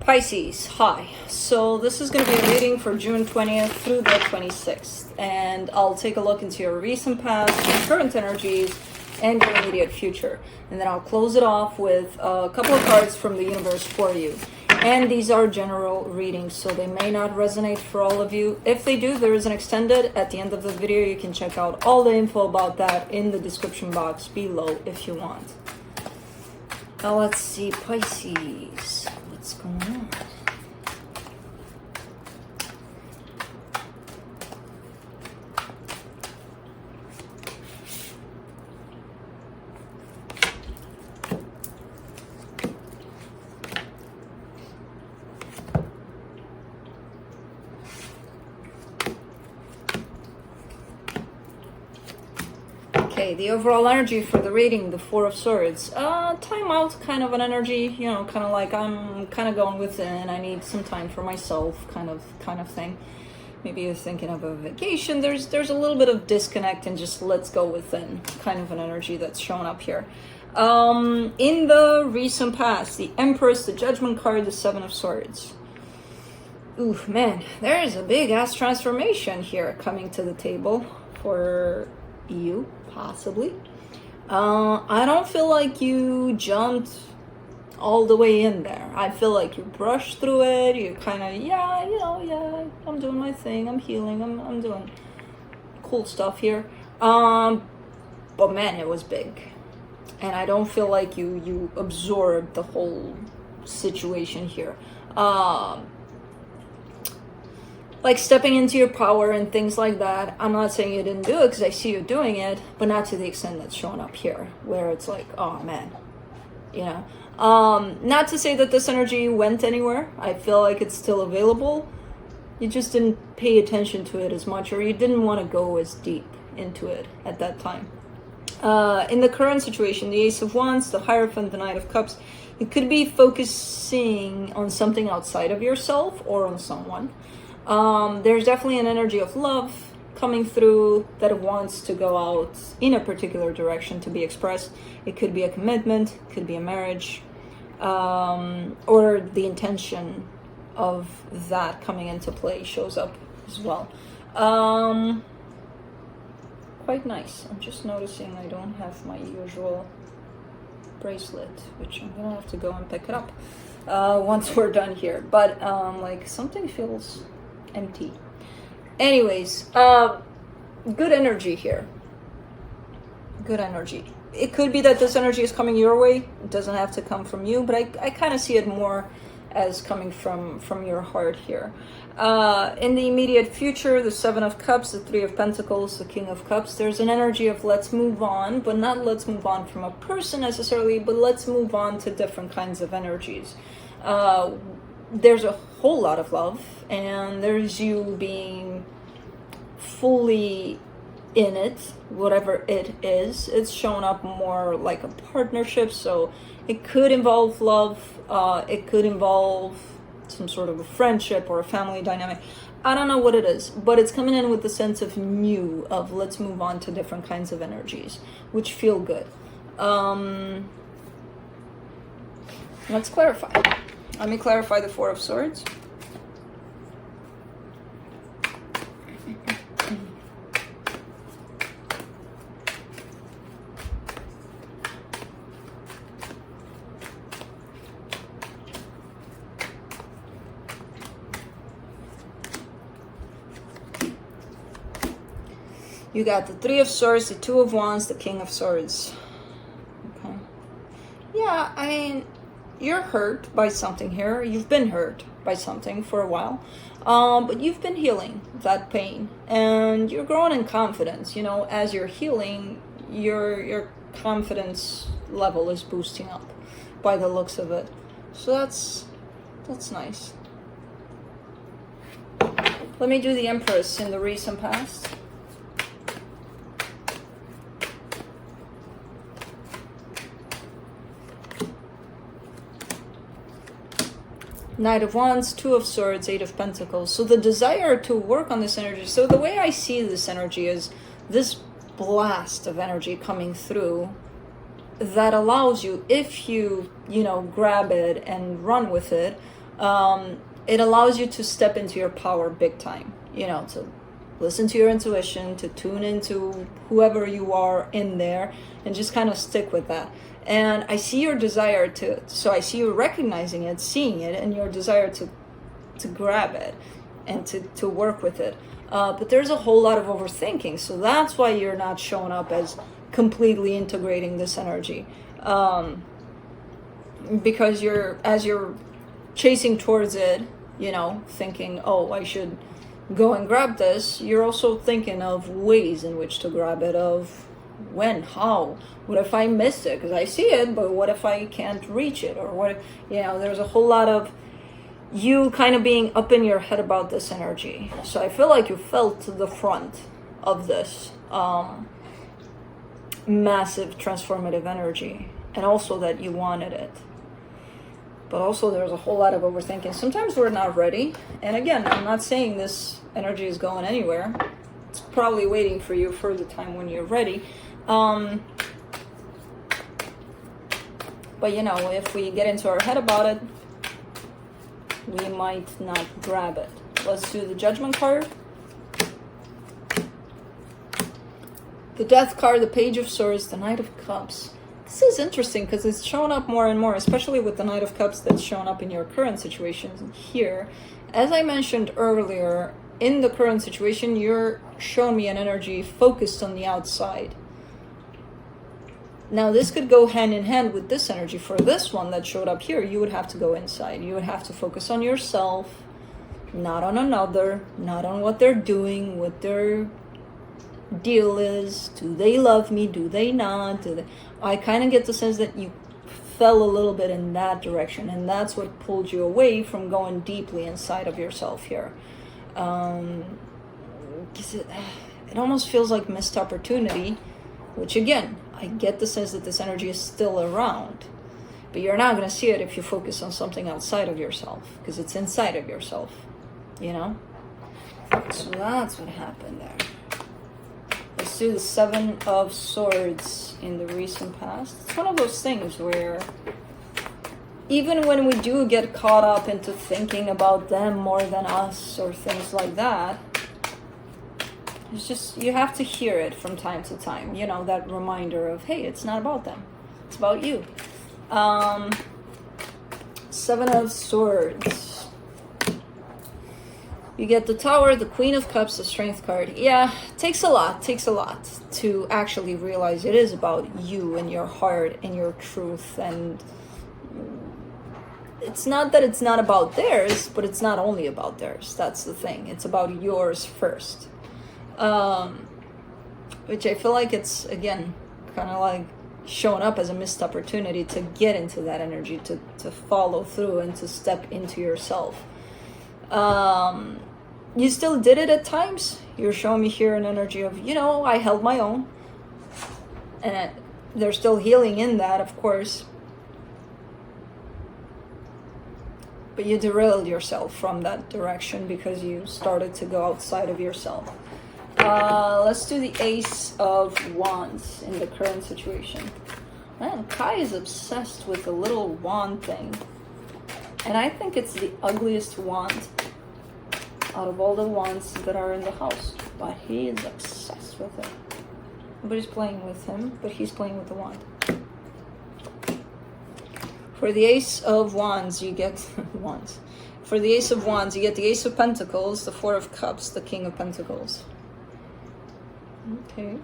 Pisces, hi. So this is going to be a reading for June 20th through the 26th. And I'll take a look into your recent past, your current energies, and your immediate future. And then I'll close it off with a couple of cards from the universe for you. And these are general readings, so they may not resonate for all of you. If they do, there is an extended at the end of the video. You can check out all the info about that in the description box below if you want. Now let's see, Pisces. What's going on? Okay, the overall energy for the reading, the Four of Swords. Time out kind of an energy, you know, kind of like I'm kind of going within. I need some time for myself, kind of thing. Maybe you're thinking of a vacation. There's a little bit of disconnect and just let's go within, kind of an energy that's showing up here. In the recent past, the Empress, the Judgment card, the Seven of Swords. Ooh, man, there is a big ass transformation here coming to the table for you, possibly. I don't feel like you jumped all the way in there. I feel like you brushed through it. You kind of, yeah, I'm doing my thing. I'm healing. I'm doing cool stuff here. But man, it was big. And I don't feel like you absorbed the whole situation here. Like stepping into your power and things like that. I'm not saying you didn't do it because I see you doing it, but not to the extent that's showing up here, where it's like, oh man, you know. Not to say that this energy went anywhere. I feel like it's still available. You just didn't pay attention to it as much, or you didn't want to go as deep into it at that time. In the current situation, the Ace of Wands, the Hierophant, the Knight of Cups, you could be focusing on something outside of yourself or on someone. There's definitely an energy of love coming through that wants to go out in a particular direction to be expressed. It could be a commitment, could be a marriage, or the intention of that coming into play shows up as well. Quite nice. I'm just noticing I don't have my usual bracelet, which I'm gonna have to go and pick it up once we're done here. But like something feels empty. Anyways, good energy here. Good energy. It could be that this energy is coming your way. It doesn't have to come from you, but I kind of see it more as coming from your heart here. In the immediate future, the Seven of Cups, the Three of Pentacles, the King of Cups, there's an energy of let's move on, but not let's move on from a person necessarily, but let's move on to different kinds of energies. There's a whole lot of love, and there's you being fully in it, whatever it is. It's showing up more like a partnership, so it could involve love, it could involve some sort of a friendship or a family dynamic. I don't know what it is, but it's coming in with the sense of new, of let's move on to different kinds of energies, which feel good. Let's clarify. Let me clarify the Four of Swords. You got the Three of Swords, the Two of Wands, the King of Swords. Okay. Yeah, I mean, you're hurt by something here. You've been hurt by something for a while. But you've been healing that pain. And you're growing in confidence. You know, as you're healing, your confidence level is boosting up by the looks of it. So that's nice. Let me do the Empress in the recent past. Knight of Wands, Two of Swords, Eight of Pentacles. So the desire to work on this energy. So the way I see this energy is this blast of energy coming through that allows you, if you grab it and run with it, It allows you to step into your power big time, you know, to listen to your intuition, to tune into whoever you are in there, and just kind of stick with that. And I see your desire so I see you recognizing it, seeing it, and your desire to grab it and to work with it. But there's a whole lot of overthinking, so that's why you're not showing up as completely integrating this energy. Because as you're chasing towards it, you know, thinking, oh, I should go and grab this, you're also thinking of ways in which to grab it, of when, how, what if I miss it, because I see it, but what if I can't reach it, or what, you know, there's a whole lot of you kind of being up in your head about this energy. So I feel like you felt the front of this massive transformative energy, and also that you wanted it. But also there's a whole lot of overthinking. Sometimes we're not ready. And again, I'm not saying this energy is going anywhere. It's probably waiting for you for the time when you're ready. But you know, if we get into our head about it, we might not grab it. Let's do the Judgment card. The Death card, the Page of Swords, the Knight of Cups. This is interesting because it's showing up more and more, especially with the Knight of Cups that's showing up in your current situation here. As I mentioned earlier, in the current situation, you're showing me an energy focused on the outside. Now, this could go hand in hand with this energy. For this one that showed up here, you would have to go inside. You would have to focus on yourself, not on another, not on what they're doing, what their deal is. Do they love me? Do they not? I kind of get the sense that you fell a little bit in that direction, and that's what pulled you away from going deeply inside of yourself here. It almost feels like missed opportunity, which again, I get the sense that this energy is still around, but you're not going to see it if you focus on something outside of yourself, because it's inside of yourself, you know? So that's what happened there. Let's do the Seven of Swords in the recent past. It's one of those things where even when we do get caught up into thinking about them more than us or things like that, it's just, you have to hear it from time to time. You know, that reminder of, hey, it's not about them. It's about you. Seven of Swords. You get the Tower, the Queen of Cups, the Strength card. Yeah, takes a lot to actually realize it is about you and your heart and your truth. And it's not that it's not about theirs, but it's not only about theirs. That's the thing. It's about yours first. Which I feel like it's, again, kind of like showing up as a missed opportunity to get into that energy, to follow through and to step into yourself. You still did it at times. You're showing me here an energy of, you know, I held my own. And there's still healing in that, of course. But you derailed yourself from that direction because you started to go outside of yourself. Let's do the Ace of Wands in the current situation. Man, Kai is obsessed with the little wand thing. And I think it's the ugliest wand out of all the wands that are in the house. But he is obsessed with it. Nobody's playing with him, but he's playing with the wand. For the Ace of Wands, you get wands. For the Ace of Wands, you get the Ace of Pentacles, the Four of Cups, the King of Pentacles. Okay.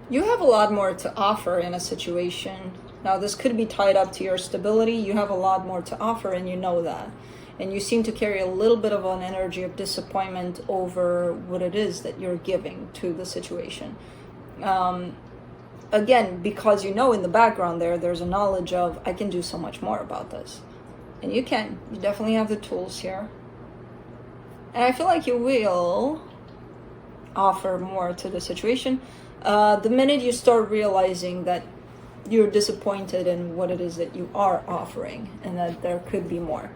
You have a lot more to offer in a situation. Now, this could be tied up to your stability. You have a lot more to offer, and you know that. And you seem to carry a little bit of an energy of disappointment over what it is that you're giving to the situation. Again, because you know in the background there's a knowledge of, I can do so much more about this. And you can. You definitely have the tools here. And I feel like you will offer more to the situation. The minute you start realizing that you're disappointed in what it is that you are offering and that there could be more.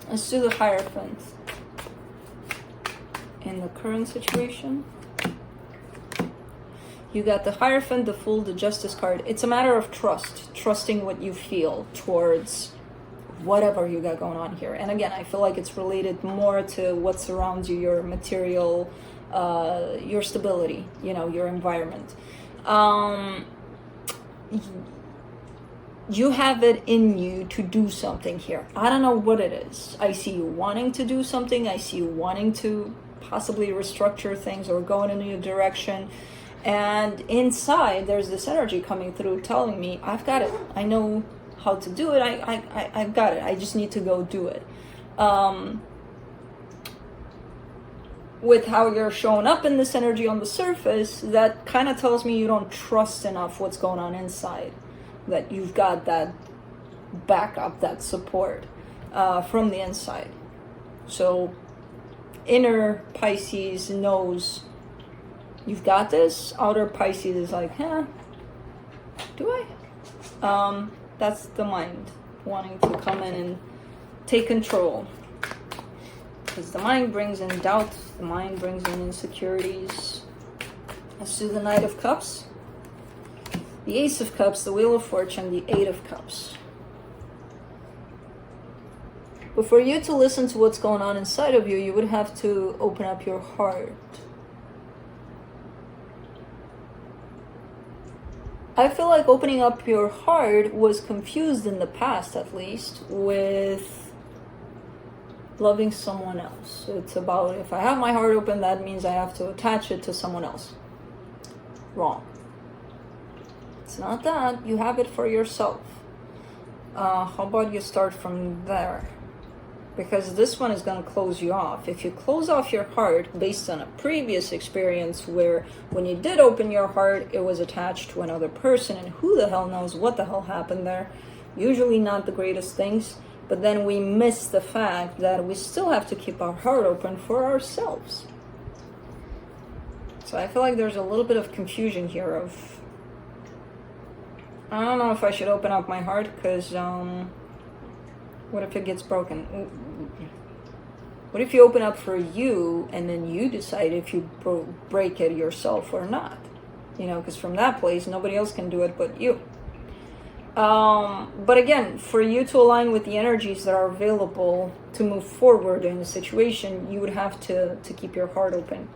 Let's do the Hierophant in the current situation. You got the Hierophant, the Fool, the Justice card. It's a matter of trust, trusting what you feel towards whatever you got going on here. And again, I feel like it's related more to what surrounds you, your material, your stability, you know, your environment. You have it in you to do something here. I don't know what it is. I see you wanting to do something. I see you wanting to possibly restructure things or go in a new direction. And inside, there's this energy coming through telling me, I've got it. I know how to do it. I've got it. I just need to go do it. With how you're showing up in this energy on the surface, that kind of tells me you don't trust enough what's going on inside. That you've got that backup, that support from the inside. So inner Pisces knows you've got this. Outer Pisces is like, do I? That's the mind wanting to come in and take control. Because the mind brings in doubt, the mind brings in insecurities. Let's do the Knight of Cups, the Ace of Cups, the Wheel of Fortune, the Eight of Cups. But for you to listen to what's going on inside of you, you would have to open up your heart. I feel like opening up your heart was confused in the past, at least, with loving someone else. It's about, if I have my heart open, that means I have to attach it to someone else. Wrong. It's not that. You have it for yourself. How about you start from there? Because this one is going to close you off. If you close off your heart based on a previous experience where when you did open your heart, it was attached to another person, and who the hell knows what the hell happened there. Usually not the greatest things, but then we miss the fact that we still have to keep our heart open for ourselves. So I feel like there's a little bit of confusion here of, I don't know if I should open up my heart because what if it gets broken? What if you open up for you and then you decide if you break it yourself or not? You know, because from that place, nobody else can do it but you. But again, for you to align with the energies that are available to move forward in a situation, you would have to keep your heart open.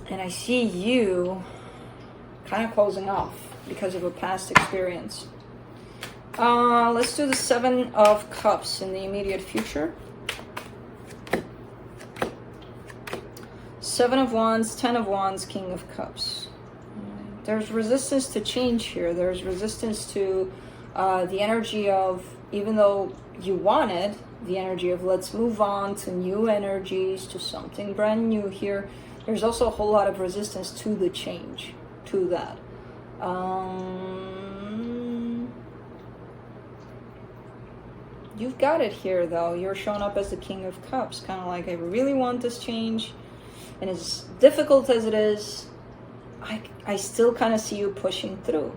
And I see you kind of closing off because of a past experience. Let's do the Seven of Cups in the immediate future. Seven of Wands, Ten of Wands, King of Cups. There's resistance to change here. There's resistance to the energy of, even though you want it, the energy of let's move on to new energies, to something brand new here. There's also a whole lot of resistance to the change, to that. You've got it here, though. You're showing up as the King of Cups, kind of like, I really want this change, and as difficult as it is, I still kind of see you pushing through,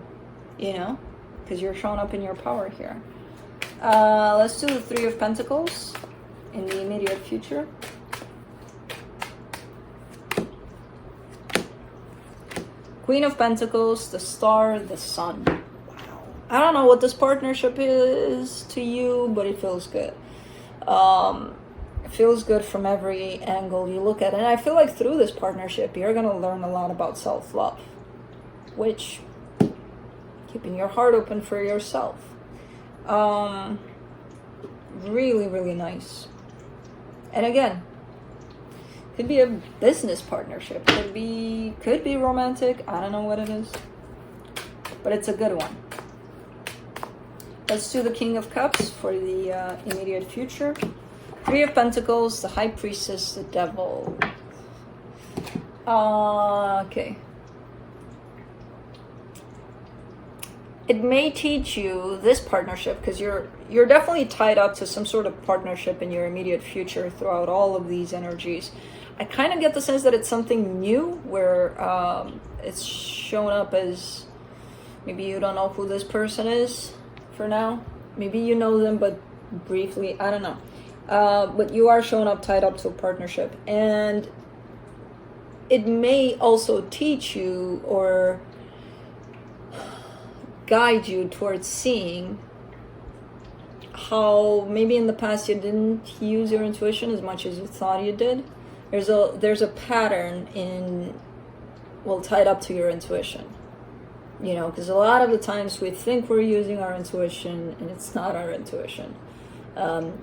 you know, because you're showing up in your power here. Let's do the Three of Pentacles in the immediate future. Queen of Pentacles, the Star, the Sun. Wow. I don't know what this partnership is to you, but it feels good. It feels good from every angle you look at it. And I feel like through this partnership, you're going to learn a lot about self-love, which, keeping your heart open for yourself. Really, really nice. And again, could be a business partnership, could be romantic. I don't know what it is, but it's a good one. Let's do the King of Cups for the immediate future. Three of Pentacles, the High Priestess, the Devil. Okay. It may teach you this partnership, because you're definitely tied up to some sort of partnership in your immediate future throughout all of these energies. I kind of get the sense that it's something new, where it's showing up as, maybe you don't know who this person is for now. Maybe you know them, but briefly, I don't know. But you are showing up tied up to a partnership. And it may also teach you or guide you towards seeing how maybe in the past you didn't use your intuition as much as you thought you did. There's a pattern in, well, tied up to your intuition, you know, because a lot of the times we think we're using our intuition and it's not our intuition.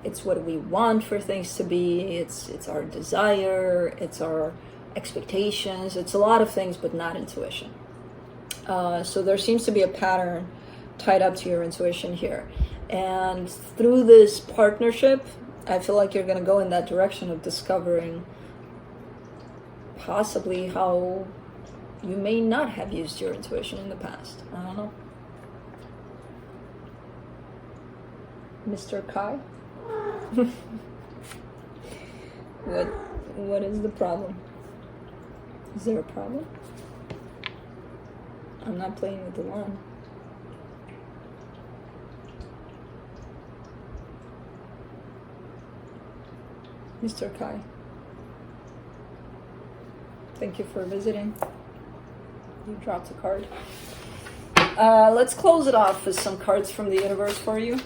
It's what we want for things to be. It's our desire. It's our expectations. It's a lot of things, but not intuition. So there seems to be a pattern tied up to your intuition here. And through this partnership, I feel like you're going to go in that direction of discovering possibly how you may not have used your intuition in the past. I don't know. Mr. Kai? What is the problem? Is there a problem? I'm not playing with the lawn. Mr. Kai, thank you for visiting. You dropped a card. Let's close it off with some cards from the universe for you.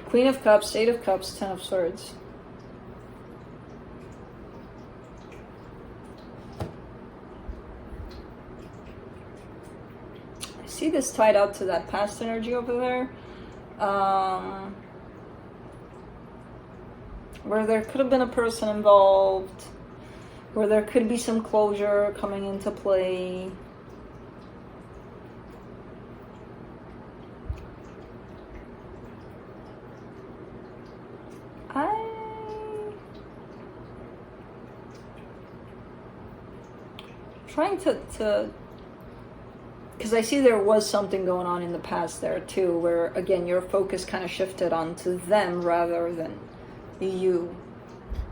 Queen of Cups, Eight of Cups, Ten of Swords. I see this tied up to that past energy over there. Where there could have been a person involved, where there could be some closure coming into play. Trying to because I see there was something going on in the past there too, where again your focus kind of shifted onto them rather than you,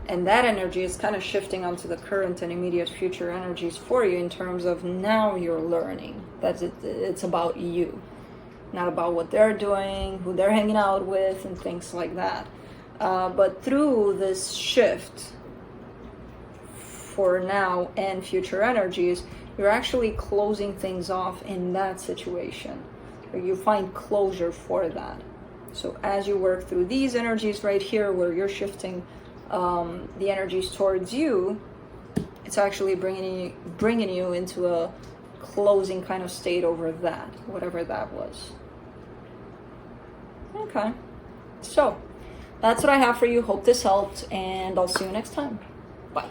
and that energy is kind of shifting onto the current and immediate future energies for you in terms of now you're learning that it's about you, not about what they're doing, who they're hanging out with, and things like that. But through this shift for now and future energies, you're actually closing things off in that situation. You find closure for that. So as you work through these energies right here, where you're shifting the energies towards you, it's actually bringing you into a closing kind of state over that, whatever that was. Okay, so that's what I have for you. Hope this helped, and I'll see you next time. Bye.